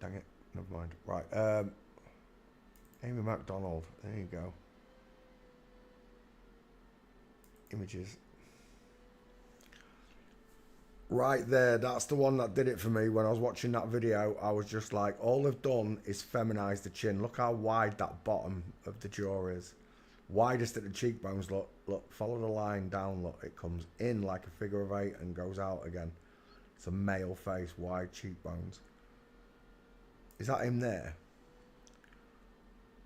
Dang it. Never mind. Right. Amy McDonald. There you go. Images. Right there. That's the one that did it for me. When I was watching that video, I was just like, all they've done is feminize the chin. Look how wide that bottom of the jaw is. Widest at the cheekbones. Look. Look. Follow the line down. Look. It comes in like a figure of 8 and goes out again. It's a male face. Wide cheekbones. Is that him there?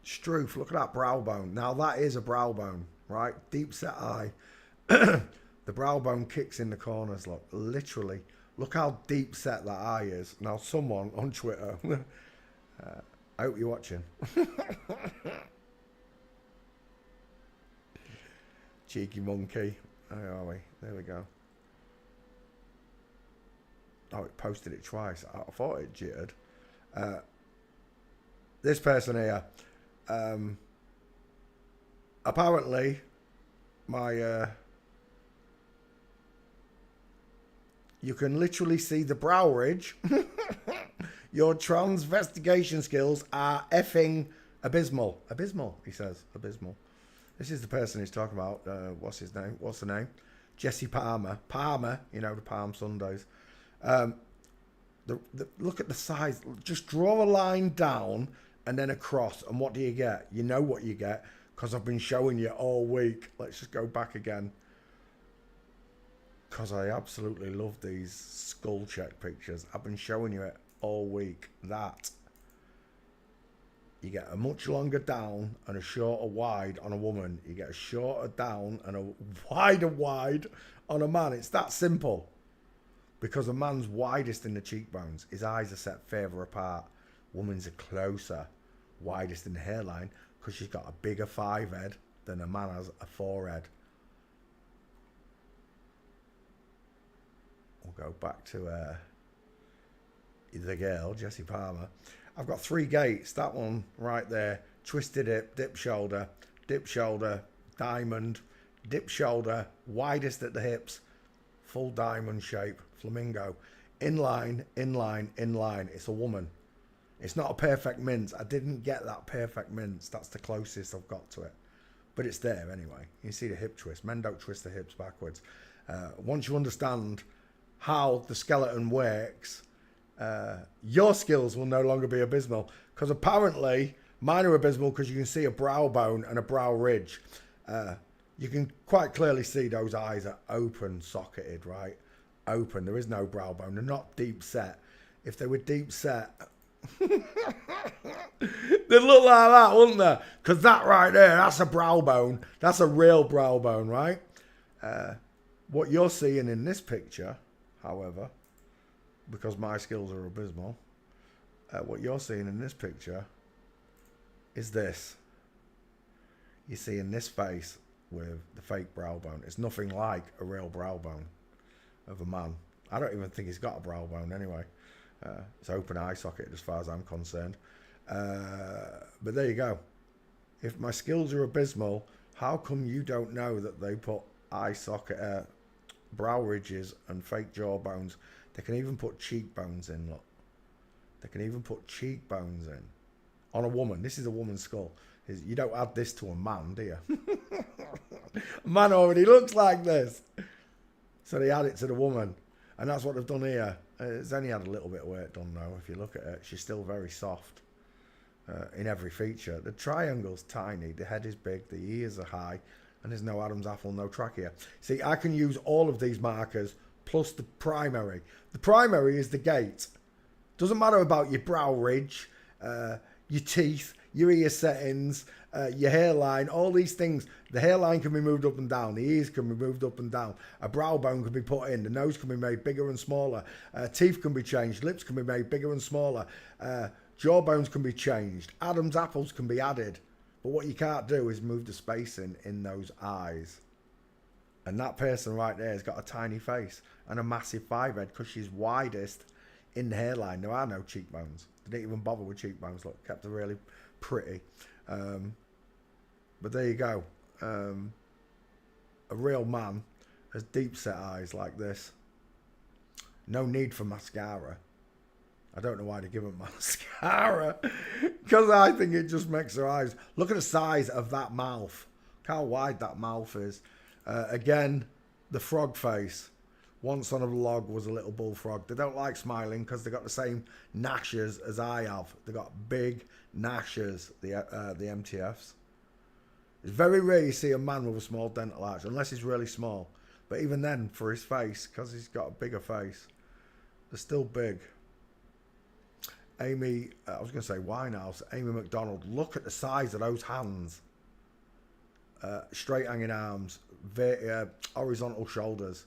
Struth, look at that brow bone. Now that is a brow bone, right? Deep set eye. The brow bone kicks in the corners, look. Literally. Look how deep set that eye is. Now someone on Twitter, I hope you're watching. Cheeky monkey. Where are we? There we go. Oh, it posted it twice. I thought it jittered. This person here, apparently my you can literally see the brow ridge. Your transvestigation skills are effing abysmal. Abysmal, he says. Abysmal. This is the person he's talking about. What's his name? What's the name? Jesse Palmer. Palmer, you know, the Palm Sundays. Look at the size. Just draw a line down and then across. And what do you get? You know what you get because I've been showing you all week. Let's just go back again. Because I absolutely love these skull check pictures. I've been showing you it all week. That. You get a much longer down and a shorter wide on a woman. You get a shorter down and a wider wide on a man. It's that simple. Because a man's widest in the cheekbones, his eyes are set further apart. Woman's are closer, widest in the hairline, because she's got a bigger 5 head than a man has a 4 head. We'll go back to the girl, Jessie Palmer. I've got 3 gaits. That one right there, twisted hip, dip shoulder, diamond, dip shoulder, widest at the hips, full diamond shape. Flamingo. Inline, inline, inline. It's a woman. It's not a perfect mince. I didn't get that perfect mince. That's the closest I've got to it. But it's there anyway. You see the hip twist. Men don't twist the hips backwards. Once you understand how the skeleton works, your skills will no longer be abysmal. Because apparently, mine are abysmal because you can see a brow bone and a brow ridge. You can quite clearly see those eyes are open socketed, right? Open. There is no brow bone. They're not deep set. If they were deep set, they'd look like that, wouldn't they? Because that right there, that's a brow bone. That's a real brow bone, right? What you're seeing in this picture, however, because my skills are abysmal, what you're seeing in this picture is this. You see in this face with the fake brow bone. It's nothing like a real brow bone of a man. I don't even think he's got a brow bone anyway. It's open eye socket as far as I'm concerned. But there you go. If my skills are abysmal, how come you don't know that they put eye socket, brow ridges and fake jaw bones? They can even put cheekbones in, look. They can even put cheekbones in. On a woman. This is a woman's skull. You don't add this to a man, do you? A man already looks like this. So they add it to the woman. And that's what they've done here. It's only had a little bit of work done though. If you look at it, she's still very soft in every feature. The triangle's tiny. The head is big. The ears are high. And there's no Adam's apple, no trachea. See, I can use all of these markers plus the primary. The primary is the gait. Doesn't matter about your brow ridge, your teeth, your ear settings, your hairline, all these things. The hairline can be moved up and down. The ears can be moved up and down. A brow bone can be put in. The nose can be made bigger and smaller. Teeth can be changed. Lips can be made bigger and smaller. Jaw bones can be changed. Adam's apples can be added. But what you can't do is move the spacing in those eyes. And that person right there has got a tiny face and a massive 5 head because she's widest in the hairline. There are no cheekbones. They didn't even bother with cheekbones. Look, kept her really pretty. But there you go. A real man has deep set eyes like this. No need for mascara. I don't know why they give them mascara. Because I think it just makes their eyes. Look at the size of that mouth. Look how wide that mouth is. Again, the frog face. Once on a vlog was a little bullfrog. They don't like smiling because they got the same gnashes as I have. They got big gnashes, the MTFs. It's very rare you see a man with a small dental arch, unless he's really small. But even then, for his face, because he's got a bigger face, they're still big. Amy, I was going to say Winehouse, Amy McDonald, look at the size of those hands. Straight hanging arms, horizontal shoulders,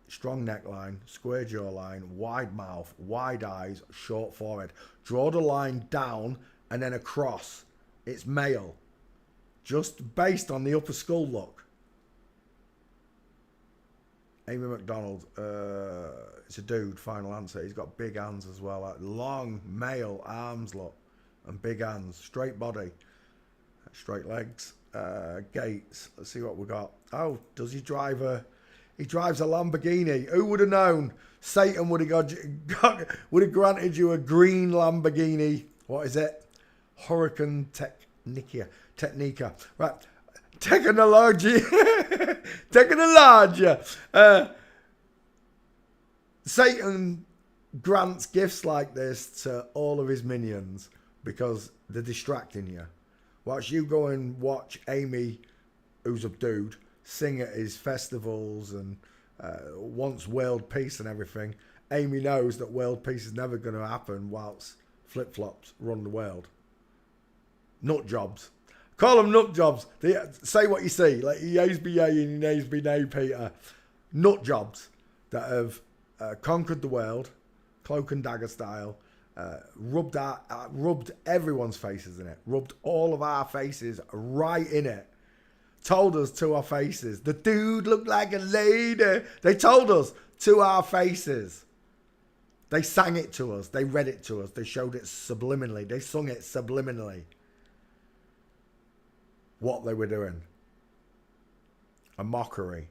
strong neckline, square jawline, wide mouth, wide eyes, short forehead. Draw the line down and then across. It's male. Just based on the upper skull look. Amy McDonald, it's a dude, final answer. He's got big hands as well. Like long, male arms, look. And big hands. Straight body. Straight legs. Gates. Let's see what we got. Oh, does he drive a... He drives a Lamborghini. Who would have known? Satan would have granted you a green Lamborghini. What is it? Hurricane Technica. Right. Technology. Satan grants gifts like this to all of his minions because they're distracting you. Watch you go and watch Amy, who's a dude, sing at his festivals and wants world peace and everything. Amy knows that world peace is never going to happen whilst flip-flops run the world. Nut jobs. Call them nut jobs. Say what you see. Like yeas be yay and nays be nay, Peter. Nut jobs that have conquered the world, cloak and dagger style, rubbed everyone's faces in it. Rubbed all of our faces right in it. Told us to our faces. The dude looked like a lady. They told us to our faces. They sang it to us. They read it to us. They showed it subliminally. They sung it subliminally. What they were doing. A mockery.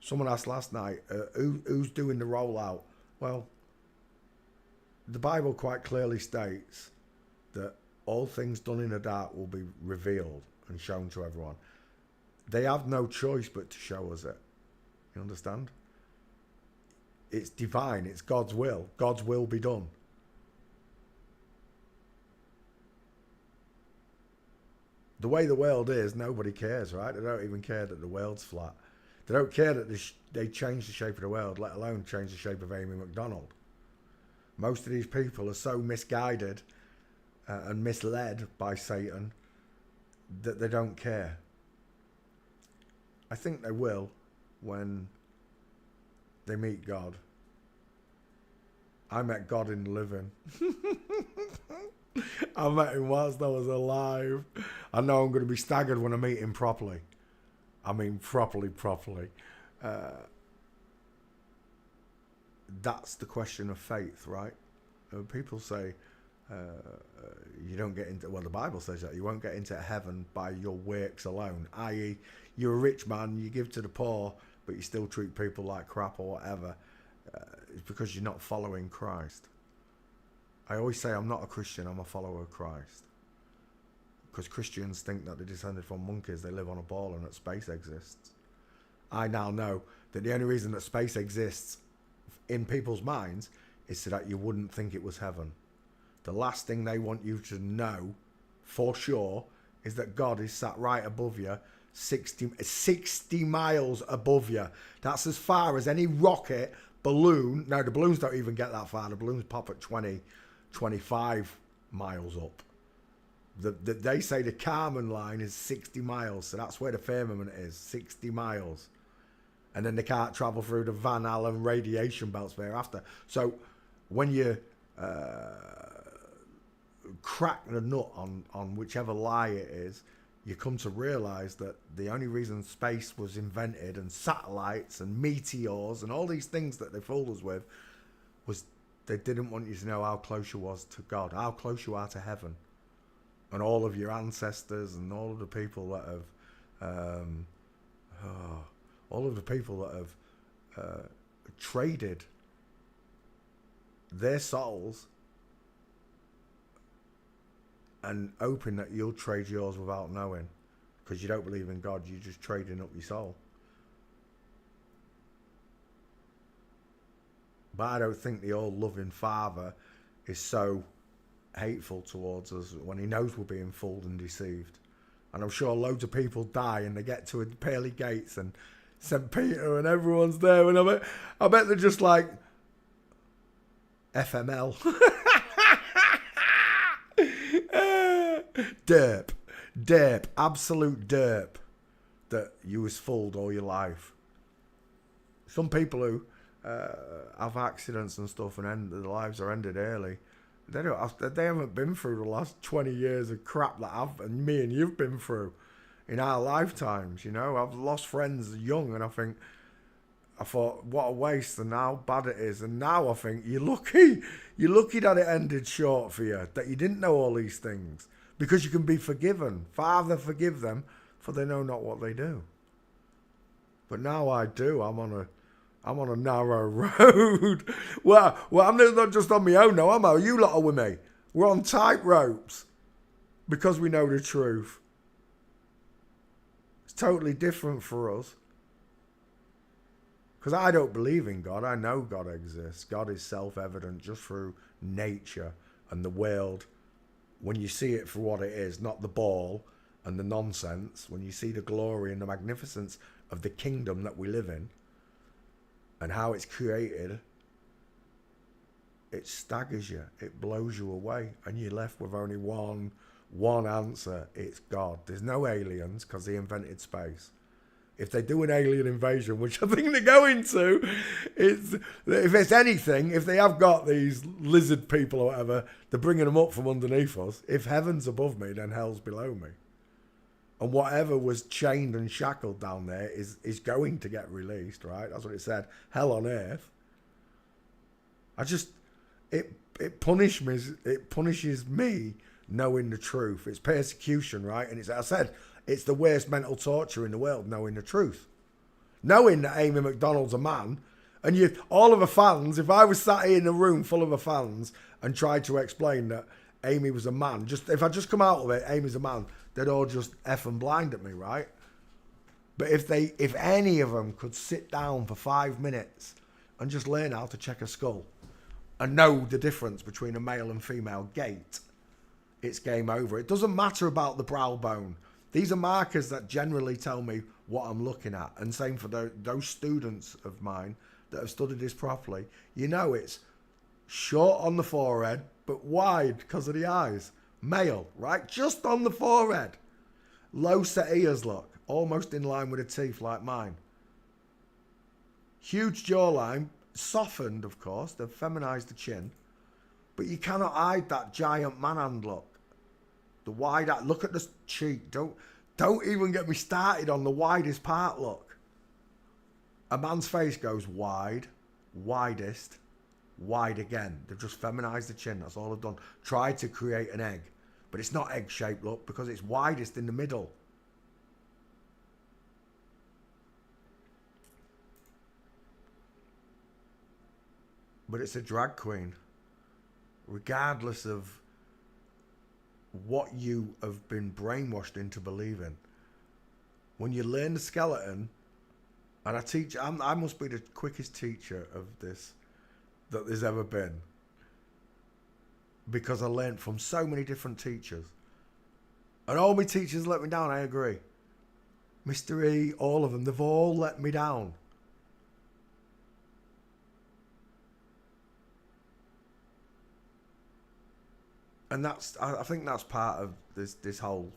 Someone asked last night, who's doing the rollout? Well, the Bible quite clearly states that all things done in the dark will be revealed and shown to everyone. They have no choice but to show us it. You understand? It's divine. It's God's will. God's will be done. The way the world is, nobody cares, right? They don't even care that the world's flat. They don't care that they change the shape of the world, let alone change the shape of Amy McDonald. Most of these people are so misguided and misled by Satan that they don't care. I think they will when they meet God. I met God in the living. I met him whilst I was alive. I know I'm going to be staggered when I meet him properly. I mean, properly. That's the question of faith, right? People say you don't get into... Well, the Bible says that you won't get into heaven by your works alone. I.e., you're a rich man, you give to the poor, but you still treat people like crap or whatever. It's because you're not following Christ. I always say I'm not a Christian, I'm a follower of Christ. Because Christians think that they're descended from monkeys, they live on a ball and that space exists. I now know that the only reason that space exists in people's minds is so that you wouldn't think it was heaven. The last thing they want you to know for sure is that God is sat right above you, 60 miles above you. That's as far as any rocket, balloon. Now, the balloons don't even get that far. The balloons pop at 20, 25 miles up. They say the Kármán line is 60 miles, so that's where the firmament is, 60 miles. And then they can't travel through the Van Allen radiation belts thereafter. So when you crack the nut on whichever lie it is, you come to realise that the only reason space was invented and satellites and meteors and all these things that they fooled us with was they didn't want you to know how close you was to God, how close you are to heaven. And all of your ancestors and all of the people that have traded their souls and hoping that you'll trade yours without knowing, because you don't believe in God. You're just trading up your soul. But I don't think the all-loving Father is so hateful towards us when he knows we're being fooled and deceived. And I'm sure loads of people die and they get to the pearly gates and St. Peter and everyone's there, and I bet they're just like, FML. Derp, absolute derp, that you was fooled all your life. Some people who have accidents and stuff and their lives are ended early, they haven't been through the last 20 years of crap that I've and me and you've been through in our lifetimes. You know, I've lost friends young, and I thought, what a waste, and how bad it is. And now I think you're lucky that it ended short for you, that you didn't know all these things, because you can be forgiven. Father, forgive them, for they know not what they do. But now I do. I'm on a narrow road. Well, I'm not just on my own, no, am I? You lot are with me. We're on tight ropes because we know the truth. It's totally different for us. Because I don't believe in God. I know God exists. God is self-evident just through nature and the world. When you see it for what it is, not the ball and the nonsense. When you see the glory and the magnificence of the kingdom that we live in and how it's created, it staggers you. It blows you away. And you're left with only one answer. It's God. There's no aliens because they invented space. If they do an alien invasion, which I think they're going to, if it's anything, if they have got these lizard people or whatever, they're bringing them up from underneath us. If heaven's above me, then hell's below me. And whatever was chained and shackled down there is going to get released, right? That's what it said. Hell on earth. It punishes me knowing the truth. It's persecution, right? And I said, it's the worst mental torture in the world, knowing the truth. Knowing that Amy McDonald's a man, and all of the fans, if I was sat here in a room full of the fans and tried to explain that Amy was a man, if I just come out of it, Amy's a man, they'd all just F and blind at me, right? But if any of them could sit down for 5 minutes and just learn how to check a skull and know the difference between a male and female gait, it's game over. It doesn't matter about the brow bone. These are markers that generally tell me what I'm looking at. And same for those students of mine that have studied this properly. You know it's short on the forehead, but wide because of the eyes. Male, right? Just on the forehead. Low set ears, look. Almost in line with the teeth like mine. Huge jawline. Softened, of course. They've feminized the chin. But you cannot hide that giant man hand look. The wide, look at the cheek. Don't even get me started on the widest part, look. A man's face goes wide, widest, wide again. They've just feminized the chin. That's all they've done. Tried to create an egg. But it's not egg-shaped, look, because it's widest in the middle. But it's a drag queen. Regardless of what you have been brainwashed into believing. When you learn the skeleton, and I must be the quickest teacher of this that there's ever been, because I learned from so many different teachers, and all my teachers let me down. I agree. Mr. E, all of them, they've all let me down. And I think that's part of this whole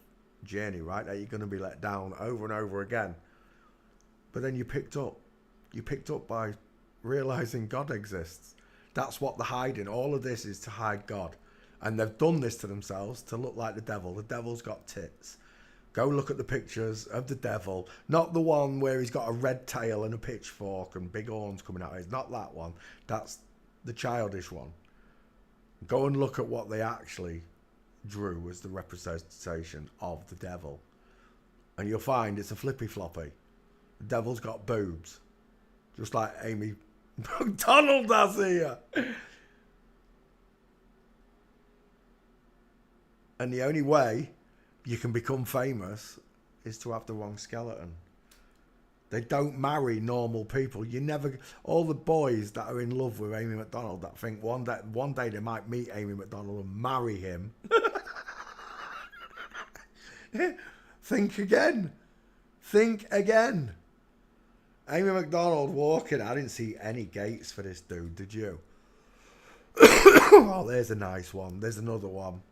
journey, right? That you're going to be let down over and over again. But then you picked up. You picked up by realizing God exists. That's what they're hiding. All of this is to hide God. And they've done this to themselves to look like the devil. The devil's got tits. Go look at the pictures of the devil. Not the one where he's got a red tail and a pitchfork and big horns coming out. It's not that one. That's the childish one. Go and look at what they actually drew as the representation of the devil. And you'll find it's a flippy floppy. The devil's got boobs. Just like Amy McDonald has here. And the only way you can become famous is to have the wrong skeleton. They don't marry normal people. You never. All the boys that are in love with Amy McDonald that think one day they might meet Amy McDonald and marry him. Think again. Think again. Amy McDonald walking. I didn't see any gates for this dude. Did you? Oh, there's a nice one. There's another one.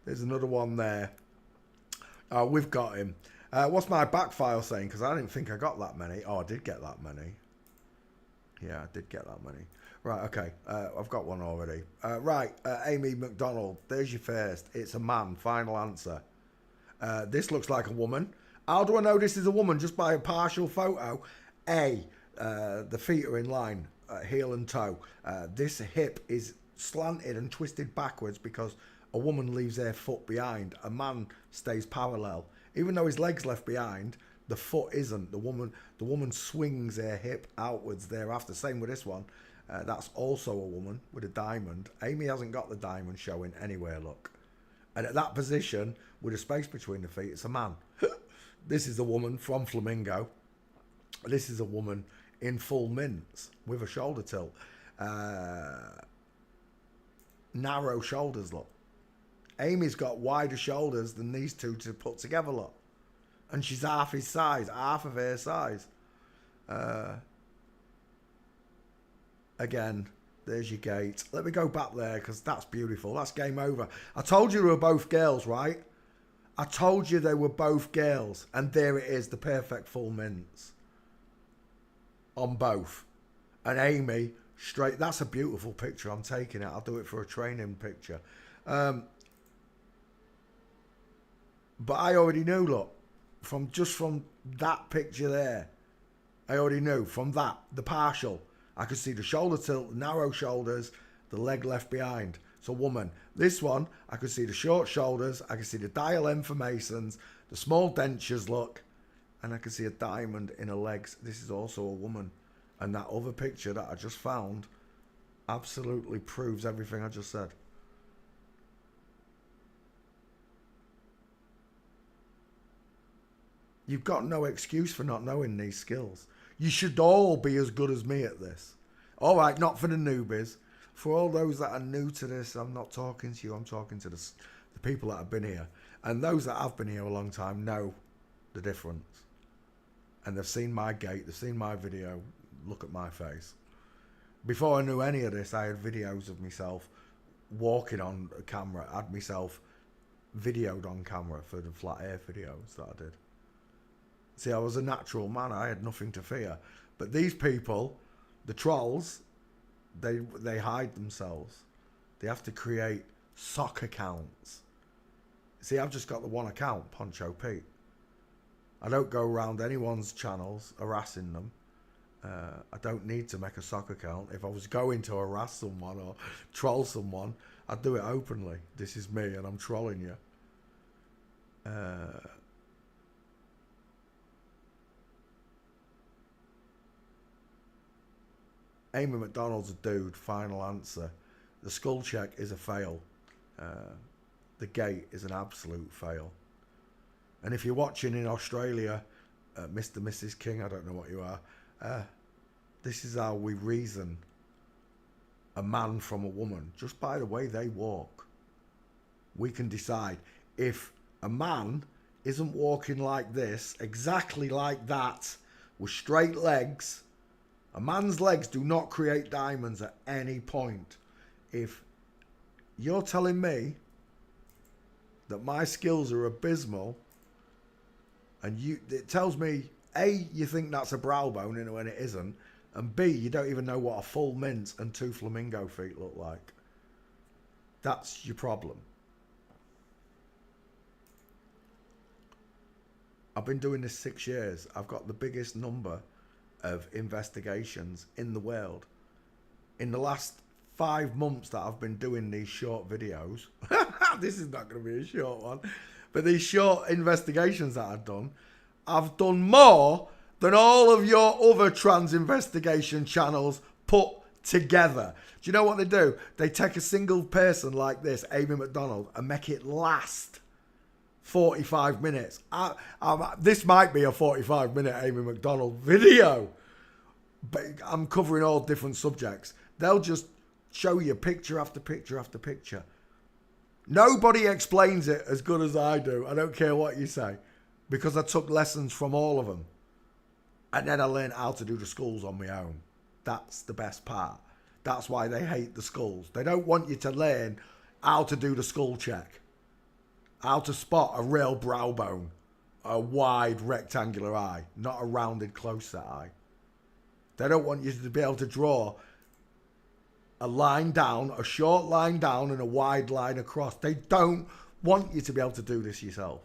There's another one there. Oh, we've got him. What's my back file saying? Because I didn't think I got that many. Oh, I did get that many. Yeah, I did get that many. Right, okay. I've got one already. Amy McDonald. There's your first. It's a man. Final answer. This looks like a woman. How do I know this is a woman? Just by a partial photo. The feet are in line, heel and toe. This hip is slanted and twisted backwards because a woman leaves her foot behind. A man stays parallel. Even though his leg's left behind, the foot isn't. The woman swings her hip outwards thereafter. Same with this one. That's also a woman with a diamond. Amy hasn't got the diamond showing anywhere, look. And at that position, with a space between the feet, it's a man. This is a woman from Flamingo. This is a woman in full mints with a shoulder tilt. Narrow shoulders, look. Amy's got wider shoulders than these two to put together, look. And she's half his size, half of her size. Again, there's your gate. Let me go back there because that's beautiful. That's game over. I told you they were both girls, right? I told you they were both girls. And there it is, the perfect full mints. On both. And Amy, straight. That's a beautiful picture. I'm taking it. I'll do it for a training picture. But I already knew, look, from that picture there, I already knew from that, the partial, I could see the shoulder tilt, narrow shoulders, the leg left behind. It's a woman. This one, I could see the short shoulders, I could see the dial M for Masons, the small dentures, look, and I could see a diamond in her legs. This is also a woman. And that other picture that I just found absolutely proves everything I just said. You've got no excuse for not knowing these skills. You should all be as good as me at this. All right, not for the newbies. For all those that are new to this, I'm not talking to you. I'm talking to the people that have been here. And those that have been here a long time know the difference. And they've seen my gait. They've seen my video. Look at my face. Before I knew any of this, I had videos of myself walking on camera. I had myself videoed on camera for the flat earth videos that I did. See, I was a natural man. I had nothing to fear. But these people, the trolls, they hide themselves. They have to create sock accounts. See, I've just got the one account, Poncho Pete. I don't go around anyone's channels harassing them. I don't need to make a sock account. If I was going to harass someone or troll someone, I'd do it openly. This is me and I'm trolling you. Amy McDonald's a dude, final answer. The skull check is a fail. The gate is an absolute fail. And if you're watching in Australia, Mr. and Mrs. King, I don't know what you are, this is how we reason a man from a woman. Just by the way they walk. We can decide if a man isn't walking like this, exactly like that, with straight legs. A man's legs do not create diamonds at any point. If you're telling me that my skills are abysmal, and it tells me, A, you think that's a brow bone when it isn't, and B, you don't even know what a full mint and 2 flamingo feet look like. That's your problem. I've been doing this 6 years. I've got the biggest number of investigations in the world. In the last 5 months that I've been doing these short videos, this is not going to be a short one, but these short investigations that I've done more than all of your other trans investigation channels put together. Do you know what they do? They take a single person like this, Amy McDonald, and make it last 45 minutes. This might be a 45-minute Amy McDonald video, but I'm covering all different subjects. They'll just show you picture after picture after picture. Nobody explains it as good as I do. I don't care what you say, because I took lessons from all of them. And then I learned how to do the skulls on my own. That's the best part. That's why they hate the skulls. They don't want you to learn how to do the skull check. How to spot a real brow bone. A wide rectangular eye. Not a rounded close set eye. They don't want you to be able to draw a line down, a short line down and a wide line across. They don't want you to be able to do this yourself.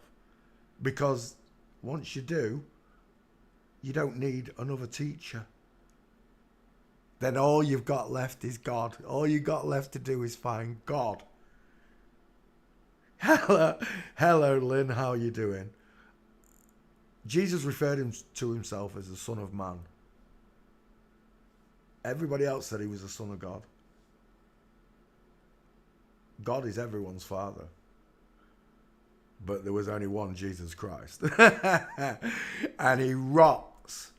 Because once you do, you don't need another teacher. Then all you've got left is God. All you've got left to do is find God. Hello, Lynn. How are you doing? Jesus referred to himself as the Son of Man. Everybody else said he was the Son of God. God is everyone's Father. But there was only one Jesus Christ. And he rocks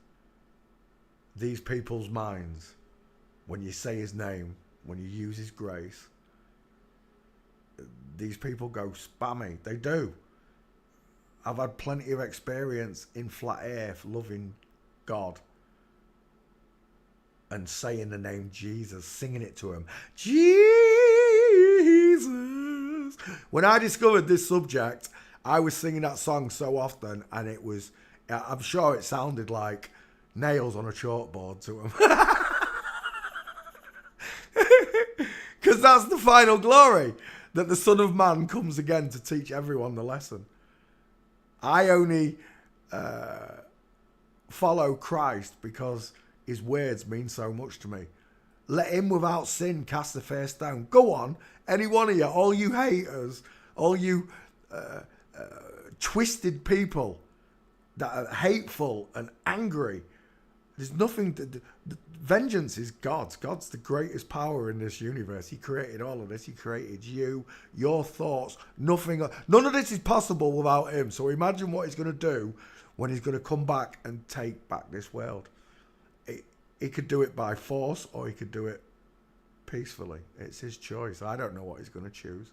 these people's minds when you say his name, when you use his grace. These people go spammy. They do. I've had plenty of experience in flat earth loving God and saying the name Jesus, singing it to him. Jesus. When I discovered this subject, I was singing that song so often, and it was, I'm sure it sounded like nails on a chalkboard to him. Because that's the final glory, that the Son of Man comes again to teach everyone the lesson. I only follow Christ because his words mean so much to me. Let him without sin cast the first stone. Go on, any one of you, all you haters, all you twisted people that are hateful and angry. There's nothing vengeance is God's. God's the greatest power in this universe. He created all of this. He created you, your thoughts, none of this is possible without him. So imagine what he's going to do when he's going to come back and take back this world. He could do it by force, or he could do it peacefully. It's his choice. I don't know what he's going to choose.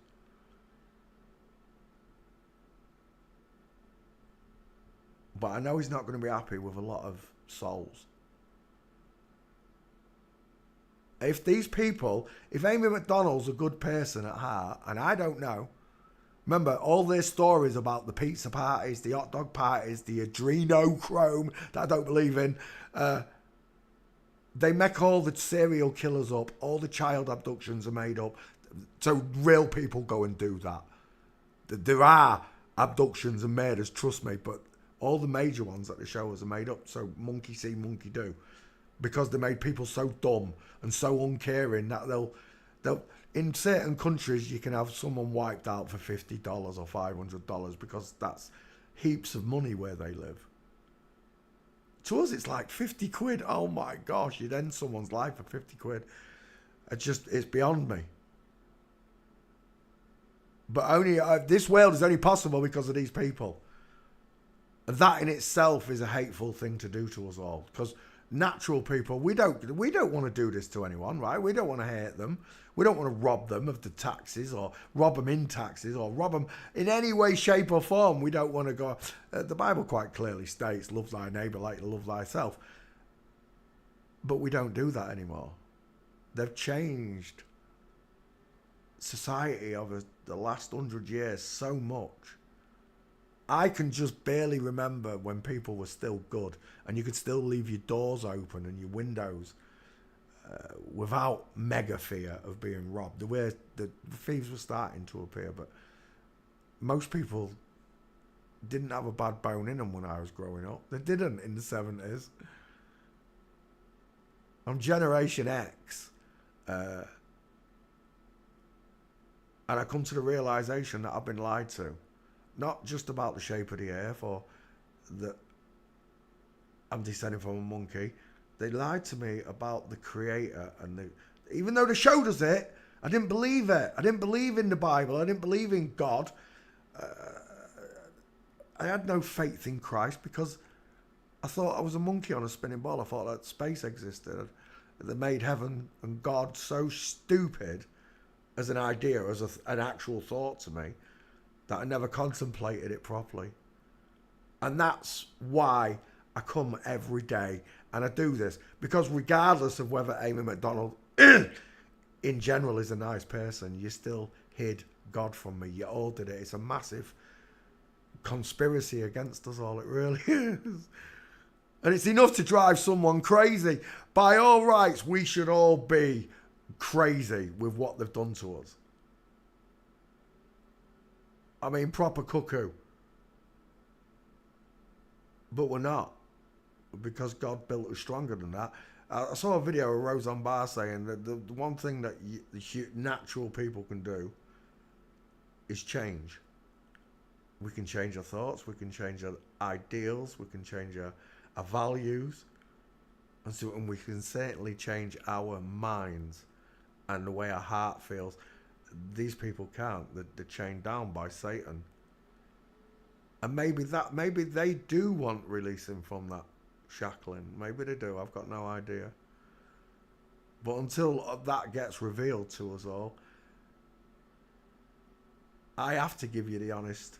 But I know he's not going to be happy with a lot of souls. If these people, if Amy McDonald's a good person at heart, and I don't know, remember all their stories about the pizza parties, the hot dog parties, the adrenochrome that I don't believe in, they make all the serial killers up, all the child abductions are made up, so real people go and do that. There are abductions and murders, trust me, but all the major ones that they show us are made up, so monkey see, monkey do. Because they made people so dumb and so uncaring that they'll in certain countries you can have someone wiped out for $50 or $500 because that's heaps of money where they live. To us it's like 50 quid. Oh my gosh, you'd end someone's life for 50 quid. It's beyond me. But only this world is only possible because of these people. And that in itself is a hateful thing to do to us all. Because natural people, we don't want to do this to anyone, right? We don't want to hurt them. We don't want to rob them of the taxes, or rob them in taxes, or rob them in any way, shape or form. We don't want to go. The Bible quite clearly states, love thy neighbour like you love thyself. But we don't do that anymore. They've changed society over the last 100 years so much. I can just barely remember when people were still good and you could still leave your doors open and your windows without mega fear of being robbed. The thieves were starting to appear, but most people didn't have a bad bone in them when I was growing up. They didn't in the 70s. I'm Generation X. And I come to the realisation that I've been lied to. Not just about the shape of the earth or that I'm descending from a monkey. They lied to me about the creator, and even though they showed us it, I didn't believe it. I didn't believe in the Bible. I didn't believe in God. I had no faith in Christ because I thought I was a monkey on a spinning ball. I thought that space existed. They made heaven and God so stupid as an idea, as an actual thought to me, that I never contemplated it properly. And that's why I come every day and I do this. Because regardless of whether Amy McDonald in general is a nice person, you still hid God from me. You all did it. It's a massive conspiracy against us all. It really is. And it's enough to drive someone crazy. By all rights, we should all be crazy with what they've done to us. I mean, proper cuckoo. But we're not. Because God built us stronger than that. I saw a video of Roseanne Barr saying that the one thing that the natural people can do is change. We can change our thoughts, we can change our ideals, we can change our values, and we can certainly change our minds and the way our heart feels. These people can't. They're chained down by Satan. And maybe they do want releasing from that shackling. Maybe they do. I've got no idea. But until that gets revealed to us all, I have to give you the honest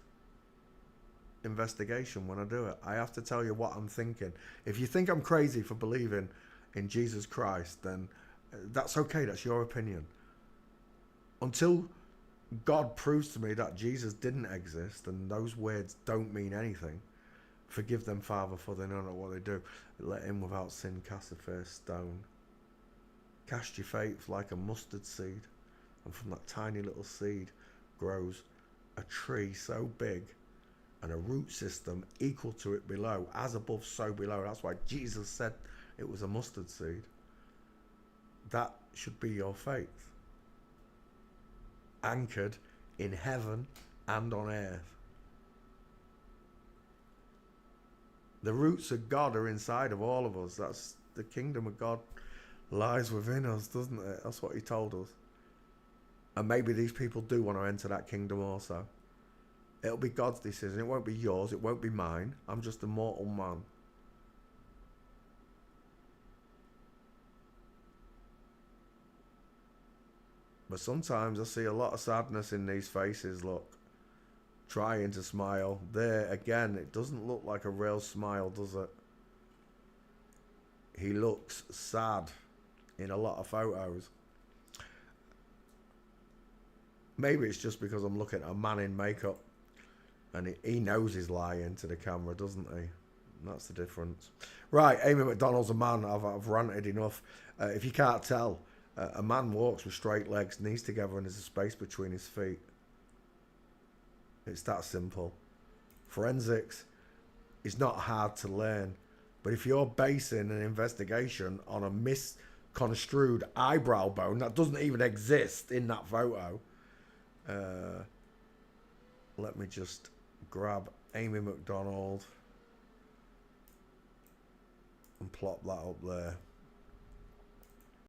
investigation when I do it. I have to tell you what I'm thinking. If you think I'm crazy for believing in Jesus Christ, then that's okay. That's your opinion. Until God proves to me that Jesus didn't exist and those words don't mean anything, forgive them, Father, for they know not what they do. Let him without sin cast the first stone. Cast your faith like a mustard seed, and from that tiny little seed grows a tree so big and a root system equal to it below. As above, so below. That's why Jesus said it was a mustard seed. That should be your faith. Anchored in heaven and on earth. The roots of God are inside of all of us. That's the kingdom of God lies within us, doesn't it? That's what he told us. And maybe these people do want to enter that kingdom also. It'll be God's decision. It won't be yours. It won't be mine. I'm just a mortal man. But sometimes I see a lot of sadness in these faces, look. Trying to smile. There, again, it doesn't look like a real smile, does it? He looks sad in a lot of photos. Maybe it's just because I'm looking at a man in makeup and he knows he's lying to the camera, doesn't he? That's the difference. Right, Amy McDonald's a man. I've ranted enough. If you can't tell, a man walks with straight legs, knees together, and there's a space between his feet. It's that simple. Forensics is not hard to learn. But if you're basing an investigation on a misconstrued eyebrow bone that doesn't even exist in that photo, let me just grab Amy McDonald and plop that up there.